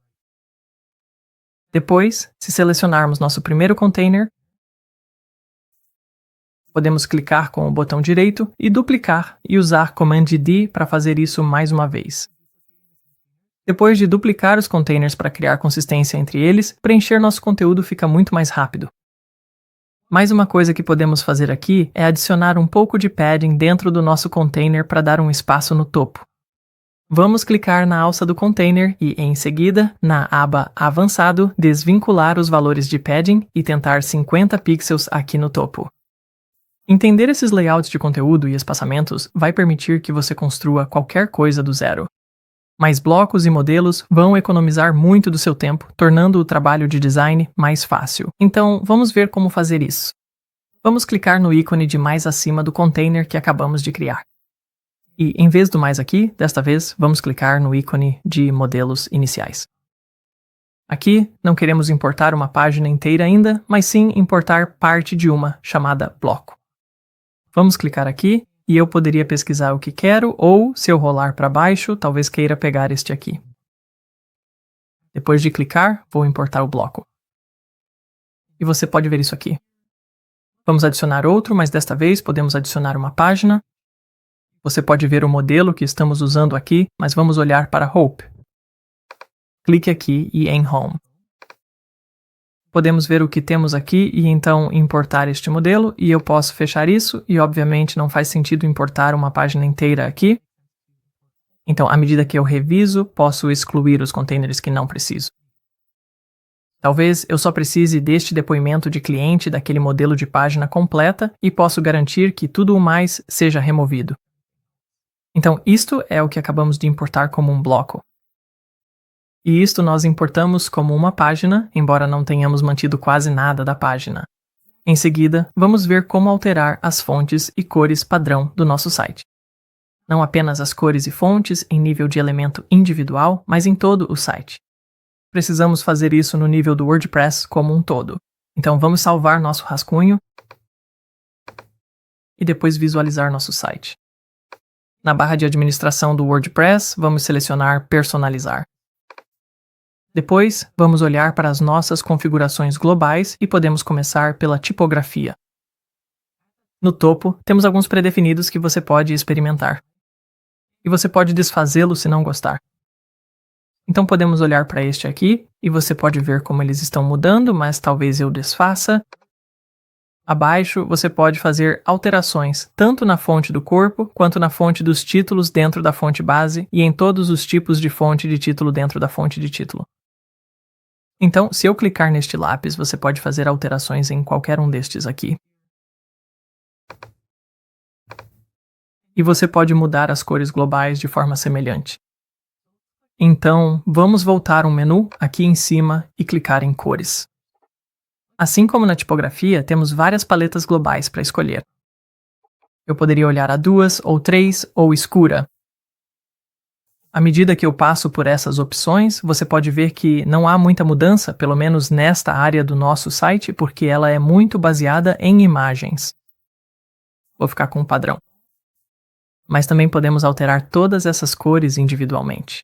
Depois, se selecionarmos nosso primeiro container, podemos clicar com o botão direito e duplicar e usar Command D para fazer isso mais uma vez. Depois de duplicar os containers para criar consistência entre eles, preencher nosso conteúdo fica muito mais rápido. Mais uma coisa que podemos fazer aqui é adicionar um pouco de padding dentro do nosso container para dar um espaço no topo. Vamos clicar na alça do container e, em seguida, na aba Avançado, desvincular os valores de padding e tentar 50 pixels aqui no topo. Entender esses layouts de conteúdo e espaçamentos vai permitir que você construa qualquer coisa do zero. Mas blocos e modelos vão economizar muito do seu tempo, tornando o trabalho de design mais fácil. Então, vamos ver como fazer isso. Vamos clicar no ícone de mais acima do container que acabamos de criar. E, em vez do mais aqui, desta vez, vamos clicar no ícone de modelos iniciais. Aqui, não queremos importar uma página inteira ainda, mas sim importar parte de uma, chamada bloco. Vamos clicar aqui. E eu poderia pesquisar o que quero, ou, se eu rolar para baixo, talvez queira pegar este aqui. Depois de clicar, vou importar o bloco. E você pode ver isso aqui. Vamos adicionar outro, mas desta vez podemos adicionar uma página. Você pode ver o modelo que estamos usando aqui, mas vamos olhar para Hope. Clique aqui e em Home. Podemos ver o que temos aqui e então importar este modelo, e eu posso fechar isso, e obviamente não faz sentido importar uma página inteira aqui. Então, à medida que eu reviso, posso excluir os containers que não preciso. Talvez eu só precise deste depoimento de cliente daquele modelo de página completa e posso garantir que tudo o mais seja removido. Então, isto é o que acabamos de importar como um bloco. E isto nós importamos como uma página, embora não tenhamos mantido quase nada da página. Em seguida, vamos ver como alterar as fontes e cores padrão do nosso site. Não apenas as cores e fontes em nível de elemento individual, mas em todo o site. Precisamos fazer isso no nível do WordPress como um todo. Então vamos salvar nosso rascunho e depois visualizar nosso site. Na barra de administração do WordPress, vamos selecionar Personalizar. Depois, vamos olhar para as nossas configurações globais e podemos começar pela tipografia. No topo, temos alguns pré-definidos que você pode experimentar. E você pode desfazê-los se não gostar. Então podemos olhar para este aqui, e você pode ver como eles estão mudando, mas talvez eu desfaça. Abaixo, você pode fazer alterações, tanto na fonte do corpo, quanto na fonte dos títulos dentro da fonte base, e em todos os tipos de fonte de título dentro da fonte de título. Então, se eu clicar neste lápis, você pode fazer alterações em qualquer um destes aqui. E você pode mudar as cores globais de forma semelhante. Então, vamos voltar um menu aqui em cima e clicar em Cores. Assim como na tipografia, temos várias paletas globais para escolher. Eu poderia olhar a 2 ou 3 ou escura. À medida que eu passo por essas opções, você pode ver que não há muita mudança, pelo menos nesta área do nosso site, porque ela é muito baseada em imagens. Vou ficar com um padrão. Mas também podemos alterar todas essas cores individualmente.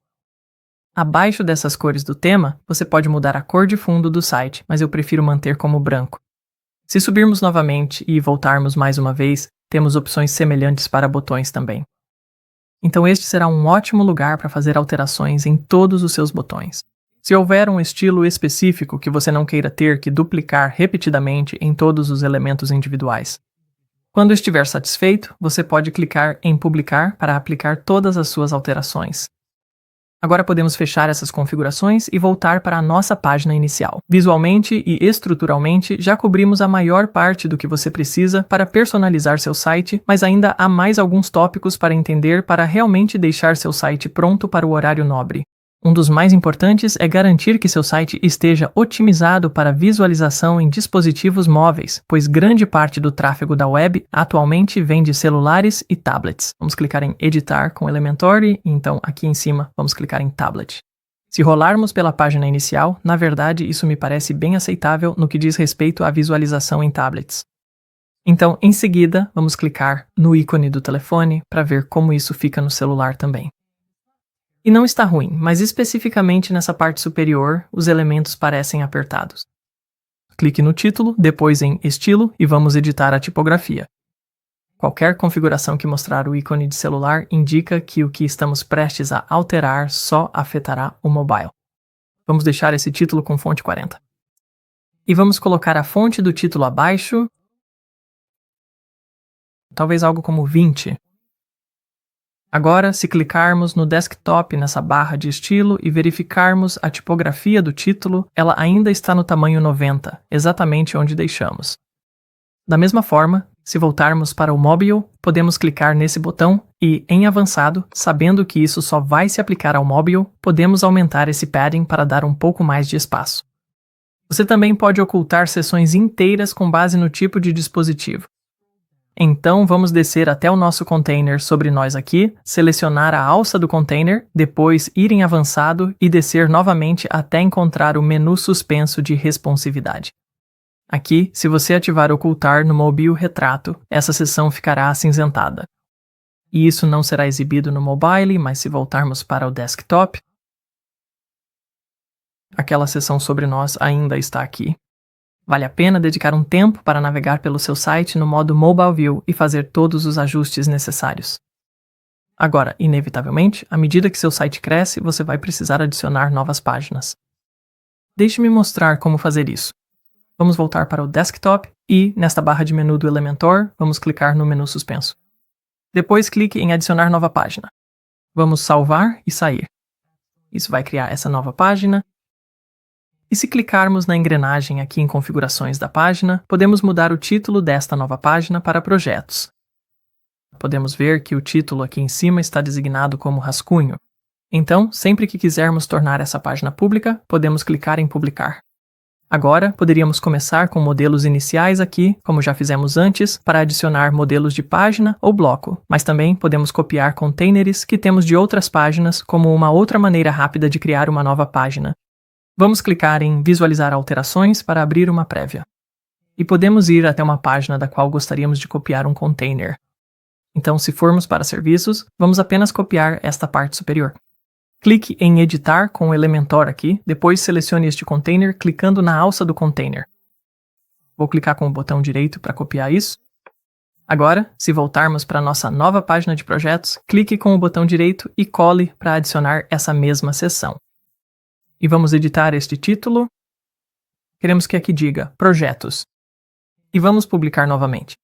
Abaixo dessas cores do tema, você pode mudar a cor de fundo do site, mas eu prefiro manter como branco. Se subirmos novamente e voltarmos mais uma vez, temos opções semelhantes para botões também. Então este será um ótimo lugar para fazer alterações em todos os seus botões. Se houver um estilo específico que você não queira ter que duplicar repetidamente em todos os elementos individuais. Quando estiver satisfeito, você pode clicar em Publicar para aplicar todas as suas alterações. Agora podemos fechar essas configurações e voltar para a nossa página inicial. Visualmente e estruturalmente, já cobrimos a maior parte do que você precisa para personalizar seu site, mas ainda há mais alguns tópicos para entender para realmente deixar seu site pronto para o horário nobre. Um dos mais importantes é garantir que seu site esteja otimizado para visualização em dispositivos móveis, pois grande parte do tráfego da web atualmente vem de celulares e tablets. Vamos clicar em Editar com Elementor e, então, aqui em cima, vamos clicar em Tablet. Se rolarmos pela página inicial, na verdade, isso me parece bem aceitável no que diz respeito à visualização em tablets. Então, em seguida, vamos clicar no ícone do telefone para ver como isso fica no celular também. E não está ruim, mas especificamente nessa parte superior, os elementos parecem apertados. Clique no título, depois em Estilo e vamos editar a tipografia. Qualquer configuração que mostrar o ícone de celular indica que o que estamos prestes a alterar só afetará o mobile. Vamos deixar esse título com fonte 40. E vamos colocar a fonte do título abaixo, talvez algo como 20. Agora, se clicarmos no desktop nessa barra de estilo e verificarmos a tipografia do título, ela ainda está no tamanho 90, exatamente onde deixamos. Da mesma forma, se voltarmos para o mobile, podemos clicar nesse botão e, em avançado, sabendo que isso só vai se aplicar ao mobile, podemos aumentar esse padding para dar um pouco mais de espaço. Você também pode ocultar seções inteiras com base no tipo de dispositivo. Então, vamos descer até o nosso container sobre nós aqui, selecionar a alça do container, depois ir em avançado e descer novamente até encontrar o menu suspenso de responsividade. Aqui, se você ativar ocultar no mobile retrato, essa seção ficará acinzentada. E isso não será exibido no mobile, mas se voltarmos para o desktop, aquela seção sobre nós ainda está aqui. Vale a pena dedicar um tempo para navegar pelo seu site no modo Mobile View e fazer todos os ajustes necessários. Agora, inevitavelmente, à medida que seu site cresce, você vai precisar adicionar novas páginas. Deixe-me mostrar como fazer isso. Vamos voltar para o desktop e, nesta barra de menu do Elementor, vamos clicar no menu suspenso. Depois clique em adicionar nova página. Vamos salvar e sair. Isso vai criar essa nova página. E se clicarmos na engrenagem aqui em configurações da página, podemos mudar o título desta nova página para projetos. Podemos ver que o título aqui em cima está designado como rascunho. Então, sempre que quisermos tornar essa página pública, podemos clicar em publicar. Agora, poderíamos começar com modelos iniciais aqui, como já fizemos antes, para adicionar modelos de página ou bloco, mas também podemos copiar containers que temos de outras páginas como uma outra maneira rápida de criar uma nova página. Vamos clicar em Visualizar alterações para abrir uma prévia. E podemos ir até uma página da qual gostaríamos de copiar um container. Então, se formos para Serviços, vamos apenas copiar esta parte superior. Clique em Editar com o Elementor aqui, depois selecione este container clicando na alça do container. Vou clicar com o botão direito para copiar isso. Agora, se voltarmos para a nossa nova página de projetos, clique com o botão direito e cole para adicionar essa mesma seção. E vamos editar este título. Queremos que aqui diga Projetos. E vamos publicar novamente.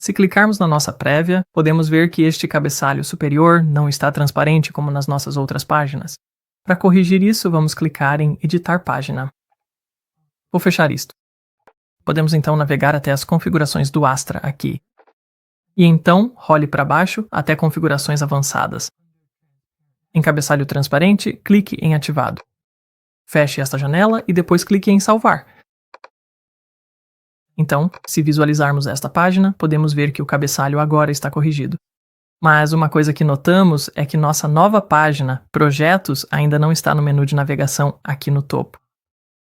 Se clicarmos na nossa prévia, podemos ver que este cabeçalho superior não está transparente como nas nossas outras páginas. Para corrigir isso, vamos clicar em Editar página. Vou fechar isto. Podemos então navegar até as configurações do Astra aqui. E então, role para baixo até configurações avançadas. Em cabeçalho transparente, clique em Ativado. Feche esta janela e depois clique em Salvar. Então, se visualizarmos esta página, podemos ver que o cabeçalho agora está corrigido. Mas uma coisa que notamos é que nossa nova página, Projetos, ainda não está no menu de navegação aqui no topo.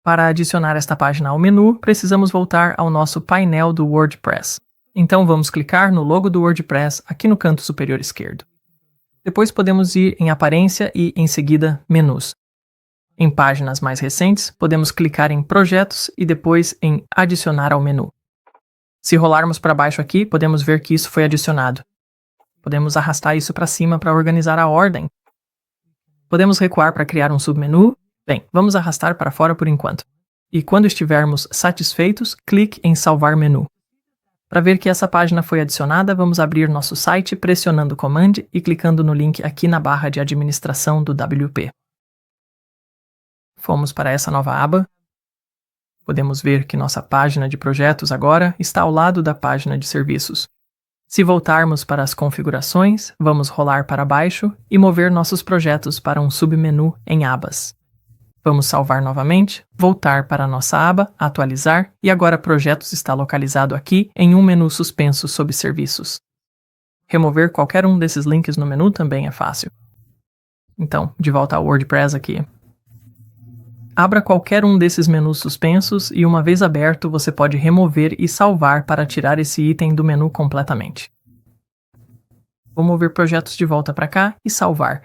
Para adicionar esta página ao menu, precisamos voltar ao nosso painel do WordPress. Então vamos clicar no logo do WordPress aqui no canto superior esquerdo. Depois podemos ir em Aparência e, em seguida, Menus. Em páginas mais recentes, podemos clicar em Projetos e depois em Adicionar ao menu. Se rolarmos para baixo aqui, podemos ver que isso foi adicionado. Podemos arrastar isso para cima para organizar a ordem. Podemos recuar para criar um submenu. Bem, vamos arrastar para fora por enquanto. E quando estivermos satisfeitos, clique em Salvar menu. Para ver que essa página foi adicionada, vamos abrir nosso site pressionando Command e clicando no link aqui na barra de administração do WP. Fomos para essa nova aba. Podemos ver que nossa página de projetos agora está ao lado da página de serviços. Se voltarmos para as configurações, vamos rolar para baixo e mover nossos projetos para um submenu em abas. Vamos salvar novamente, voltar para a nossa aba, atualizar, e agora Projetos está localizado aqui em um menu suspenso sob Serviços. Remover qualquer um desses links no menu também é fácil. Então, de volta ao WordPress aqui. Abra qualquer um desses menus suspensos e, uma vez aberto, você pode remover e salvar para tirar esse item do menu completamente. Vou mover projetos de volta para cá e salvar.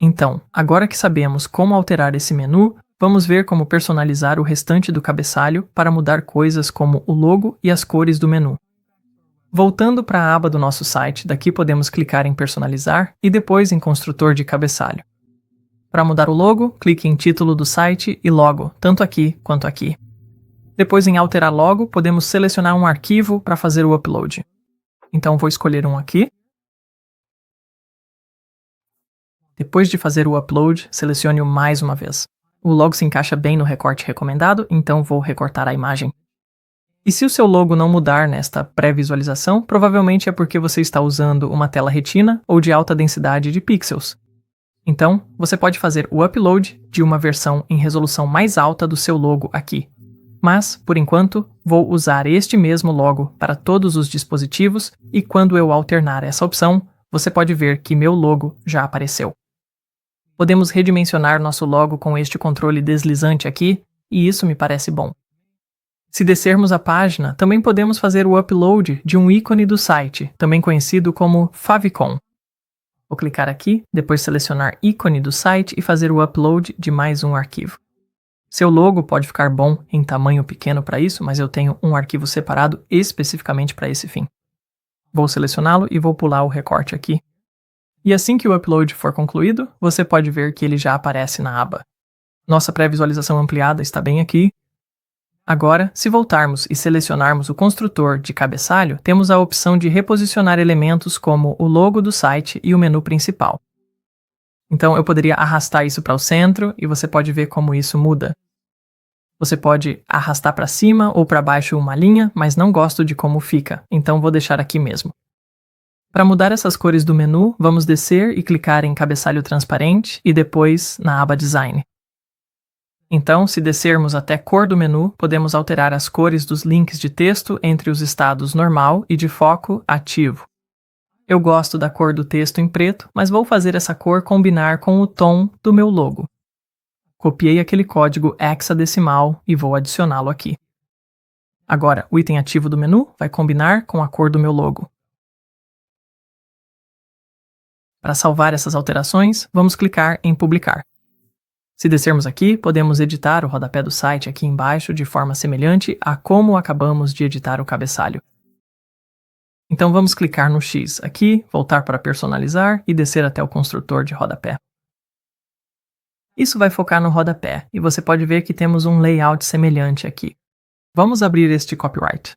Então, agora que sabemos como alterar esse menu, vamos ver como personalizar o restante do cabeçalho para mudar coisas como o logo e as cores do menu. Voltando para a aba do nosso site, daqui podemos clicar em Personalizar e depois em Construtor de cabeçalho. Para mudar o logo, clique em Título do site e Logo, tanto aqui quanto aqui. Depois em Alterar Logo, podemos selecionar um arquivo para fazer o upload. Então vou escolher um aqui. Depois de fazer o upload, selecione-o mais uma vez. O logo se encaixa bem no recorte recomendado, então vou recortar a imagem. E se o seu logo não mudar nesta pré-visualização, provavelmente é porque você está usando uma tela retina ou de alta densidade de pixels. Então, você pode fazer o upload de uma versão em resolução mais alta do seu logo aqui. Mas, por enquanto, vou usar este mesmo logo para todos os dispositivos e quando eu alternar essa opção, você pode ver que meu logo já apareceu. Podemos redimensionar nosso logo com este controle deslizante aqui, e isso me parece bom. Se descermos a página, também podemos fazer o upload de um ícone do site, também conhecido como favicon. Vou clicar aqui, depois selecionar ícone do site e fazer o upload de mais um arquivo. Seu logo pode ficar bom em tamanho pequeno para isso, mas eu tenho um arquivo separado especificamente para esse fim. Vou selecioná-lo e vou pular o recorte aqui. E assim que o upload for concluído, você pode ver que ele já aparece na aba. Nossa pré-visualização ampliada está bem aqui. Agora, se voltarmos e selecionarmos o construtor de cabeçalho, temos a opção de reposicionar elementos como o logo do site e o menu principal. Então eu poderia arrastar isso para o centro e você pode ver como isso muda. Você pode arrastar para cima ou para baixo uma linha, mas não gosto de como fica, então vou deixar aqui mesmo. Para mudar essas cores do menu, vamos descer e clicar em Cabeçalho Transparente e depois na aba Design. Então, se descermos até Cor do menu, podemos alterar as cores dos links de texto entre os estados Normal e de Foco Ativo. Eu gosto da cor do texto em preto, mas vou fazer essa cor combinar com o tom do meu logo. Copiei aquele código hexadecimal e vou adicioná-lo aqui. Agora, o item ativo do menu vai combinar com a cor do meu logo. Para salvar essas alterações, vamos clicar em Publicar. Se descermos aqui, podemos editar o rodapé do site aqui embaixo de forma semelhante a como acabamos de editar o cabeçalho. Então vamos clicar no X aqui, voltar para Personalizar e descer até o construtor de rodapé. Isso vai focar no rodapé, e você pode ver que temos um layout semelhante aqui. Vamos abrir este copyright.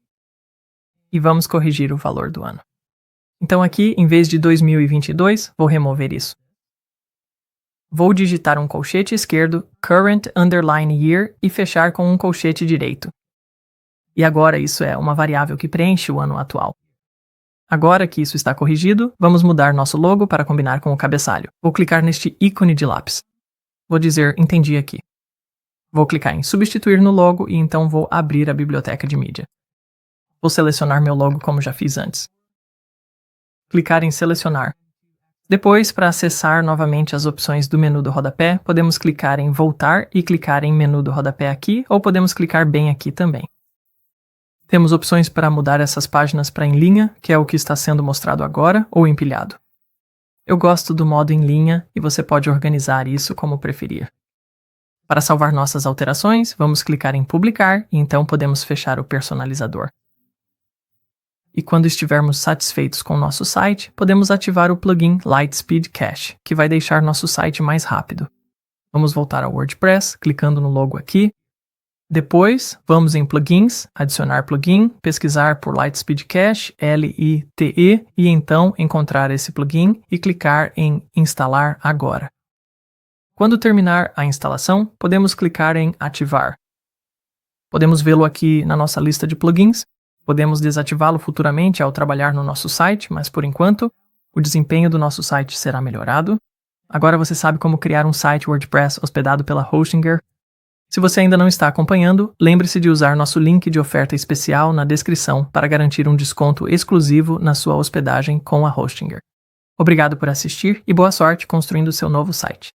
E vamos corrigir o valor do ano. Então aqui, em vez de 2022, vou remover isso. Vou digitar um colchete esquerdo, current underline year, e fechar com um colchete direito. E agora isso é uma variável que preenche o ano atual. Agora que isso está corrigido, vamos mudar nosso logo para combinar com o cabeçalho. Vou clicar neste ícone de lápis. Vou dizer Entendi aqui. Vou clicar em Substituir no logo e então vou abrir a biblioteca de mídia. Vou selecionar meu logo como já fiz antes. Clicar em Selecionar. Depois, para acessar novamente as opções do menu do rodapé, podemos clicar em Voltar e clicar em Menu do rodapé aqui, ou podemos clicar bem aqui também. Temos opções para mudar essas páginas para em linha, que é o que está sendo mostrado agora, ou empilhado. Eu gosto do modo em linha e você pode organizar isso como preferir. Para salvar nossas alterações, vamos clicar em Publicar e então podemos fechar o personalizador. E quando estivermos satisfeitos com o nosso site, podemos ativar o plugin Lightspeed Cache, que vai deixar nosso site mais rápido. Vamos voltar ao WordPress, clicando no logo aqui. Depois, vamos em Plugins, adicionar plugin, pesquisar por Lightspeed Cache, LITE, e então encontrar esse plugin e clicar em Instalar agora. Quando terminar a instalação, podemos clicar em Ativar. Podemos vê-lo aqui na nossa lista de plugins. Podemos desativá-lo futuramente ao trabalhar no nosso site, mas por enquanto, o desempenho do nosso site será melhorado. Agora você sabe como criar um site WordPress hospedado pela Hostinger. Se você ainda não está acompanhando, lembre-se de usar nosso link de oferta especial na descrição para garantir um desconto exclusivo na sua hospedagem com a Hostinger. Obrigado por assistir e boa sorte construindo seu novo site.